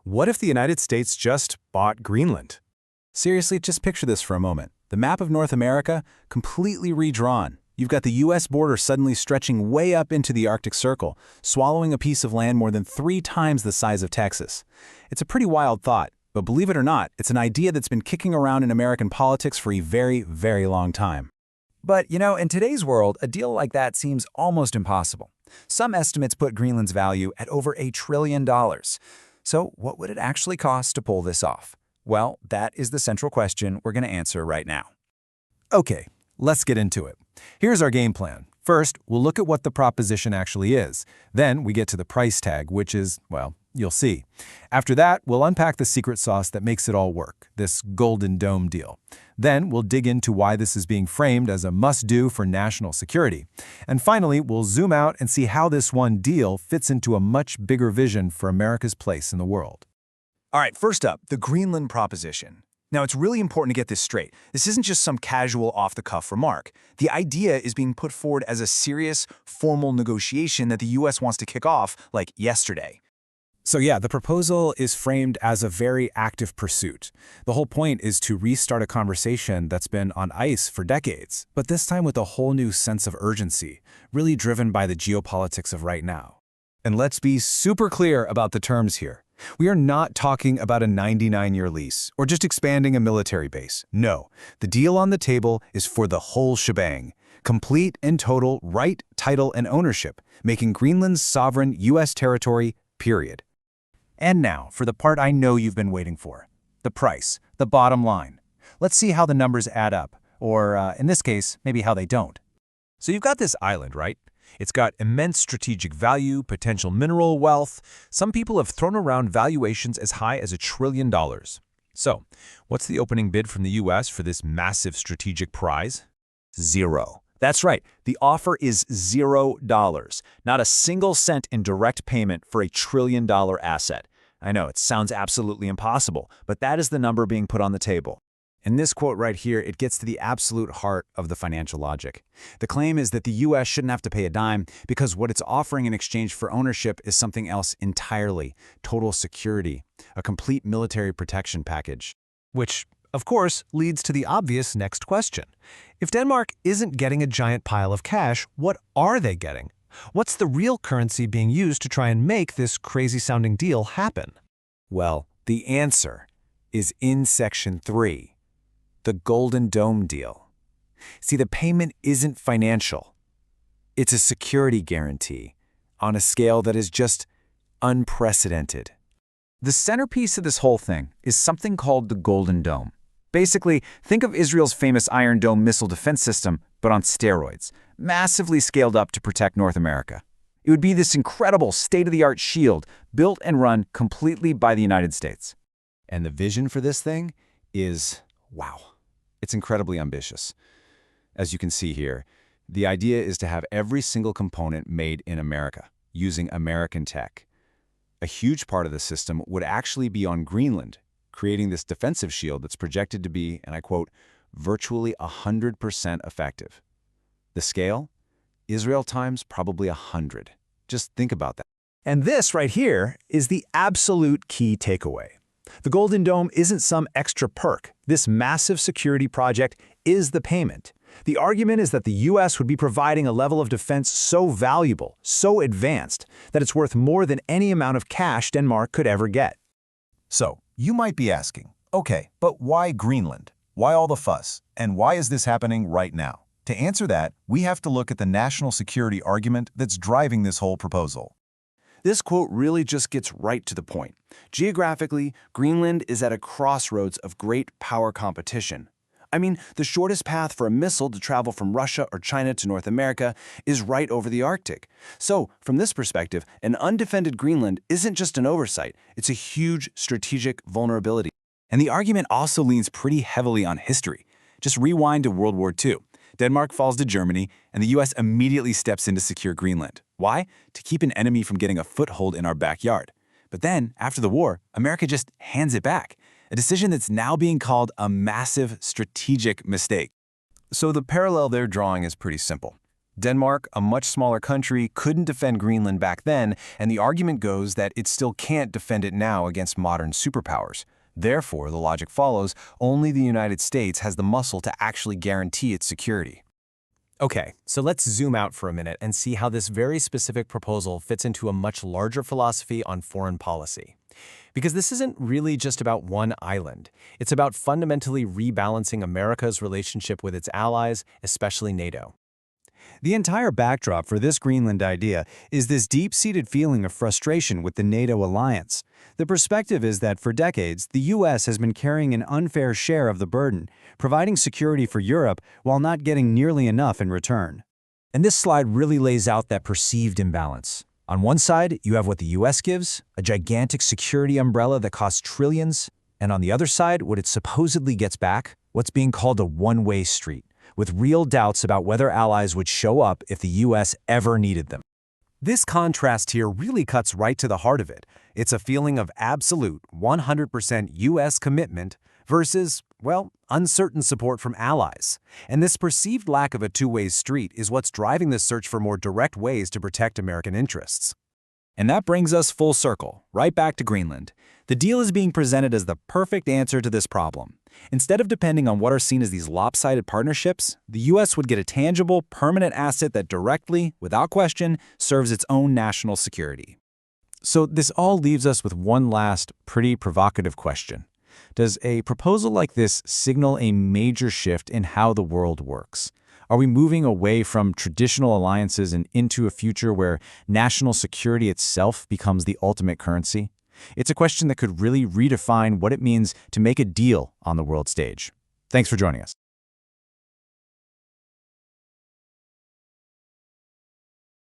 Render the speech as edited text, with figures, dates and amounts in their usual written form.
What if the United States just bought Greenland? Seriously, just picture this for a moment. The map of North America, completely redrawn. You've got the U.S. border suddenly stretching way up into the Arctic Circle, swallowing a piece of land more than 3 times the size of Texas. It's a pretty wild thought, but believe it or not, it's an idea that's been kicking around in American politics for a very, very long time. But, in today's world, a deal like that seems almost impossible. Some estimates put Greenland's value at over $1 trillion. So what would it actually cost to pull this off? Well, that is the central question we're going to answer right now. Okay, let's get into it. Here's our game plan. First, we'll look at what the proposition actually is. Then we get to the price tag, which is, well, you'll see. After that, we'll unpack the secret sauce that makes it all work, this Golden Dome deal. Then we'll dig into why this is being framed as a must-do for national security. And finally, we'll zoom out and see how this one deal fits into a much bigger vision for America's place in the world. All right, first up, the Greenland proposition. Now, it's really important to get this straight. This isn't just some casual off-the-cuff remark. The idea is being put forward as a serious, formal negotiation that the U.S. wants to kick off, like yesterday. So yeah, the proposal is framed as a very active pursuit. The whole point is to restart a conversation that's been on ice for decades, but this time with a whole new sense of urgency, really driven by the geopolitics of right now. And let's be super clear about the terms here. We are not talking about a 99-year lease or just expanding a military base. No, the deal on the table is for the whole shebang. Complete and total right, title, and ownership, making Greenland's sovereign U.S. territory, period. And now, for the part I know you've been waiting for. The price, the bottom line. Let's see how the numbers add up, or in this case, maybe how they don't. So you've got this island, right? It's got immense strategic value, potential mineral wealth. Some people have thrown around valuations as high as $1 trillion. So, what's the opening bid from the U.S. for this massive strategic prize? Zero. That's right. The offer is $0. Not a single cent in direct payment for $1 trillion asset. I know, it sounds absolutely impossible, but that is the number being put on the table. In this quote right here, it gets to the absolute heart of the financial logic. The claim is that the U.S. shouldn't have to pay a dime because what it's offering in exchange for ownership is something else entirely, total security, a complete military protection package. Which, of course, leads to the obvious next question. If Denmark isn't getting a giant pile of cash, what are they getting? What's the real currency being used to try and make this crazy-sounding deal happen? Well, the answer is in Section 3. The Golden Dome deal. See, the payment isn't financial. It's a security guarantee on a scale that is just unprecedented. The centerpiece of this whole thing is something called the Golden Dome. Basically, think of Israel's famous Iron Dome missile defense system, but on steroids, massively scaled up to protect North America. It would be this incredible state-of-the-art shield built and run completely by the United States. And the vision for this thing is, wow. It's incredibly ambitious. As you can see here, the idea is to have every single component made in America, using American tech. A huge part of the system would actually be on Greenland, creating this defensive shield that's projected to be, and I quote, virtually 100% effective. The scale? Israel times probably 100. Just think about that. And this right here is the absolute key takeaway. The Golden Dome isn't some extra perk. This massive security project is the payment. The argument is that the U.S. would be providing a level of defense so valuable, so advanced, that it's worth more than any amount of cash Denmark could ever get. So, you might be asking, okay, but why Greenland? Why all the fuss? And why is this happening right now? To answer that, we have to look at the national security argument that's driving this whole proposal. This quote really just gets right to the point. Geographically, Greenland is at a crossroads of great power competition. I mean, the shortest path for a missile to travel from Russia or China to North America is right over the Arctic. So, from this perspective, an undefended Greenland isn't just an oversight, it's a huge strategic vulnerability. And the argument also leans pretty heavily on history. Just rewind to World War II. Denmark falls to Germany, and the U.S. immediately steps in to secure Greenland. Why? To keep an enemy from getting a foothold in our backyard. But then, after the war, America just hands it back, a decision that's now being called a massive strategic mistake. So the parallel they're drawing is pretty simple. Denmark, a much smaller country, couldn't defend Greenland back then, and the argument goes that it still can't defend it now against modern superpowers. Therefore, the logic follows, only the United States has the muscle to actually guarantee its security. Okay, so let's zoom out for a minute and see how this very specific proposal fits into a much larger philosophy on foreign policy. Because this isn't really just about one island. It's about fundamentally rebalancing America's relationship with its allies, especially NATO. The entire backdrop for this Greenland idea is this deep-seated feeling of frustration with the NATO alliance. The perspective is that for decades, the U.S. has been carrying an unfair share of the burden, providing security for Europe while not getting nearly enough in return. And this slide really lays out that perceived imbalance. On one side, you have what the U.S. gives, a gigantic security umbrella that costs trillions, and on the other side, what it supposedly gets back, what's being called a one-way street, with real doubts about whether allies would show up if the U.S. ever needed them. This contrast here really cuts right to the heart of it. It's a feeling of absolute 100% U.S. commitment versus, well, uncertain support from allies. And this perceived lack of a two-way street is what's driving the search for more direct ways to protect American interests. And that brings us full circle, right back to Greenland. The deal is being presented as the perfect answer to this problem. Instead of depending on what are seen as these lopsided partnerships, the U.S. would get a tangible, permanent asset that directly, without question, serves its own national security. So this all leaves us with one last, pretty provocative question. Does a proposal like this signal a major shift in how the world works? Are we moving away from traditional alliances and into a future where national security itself becomes the ultimate currency? It's a question that could really redefine what it means to make a deal on the world stage. Thanks for joining us.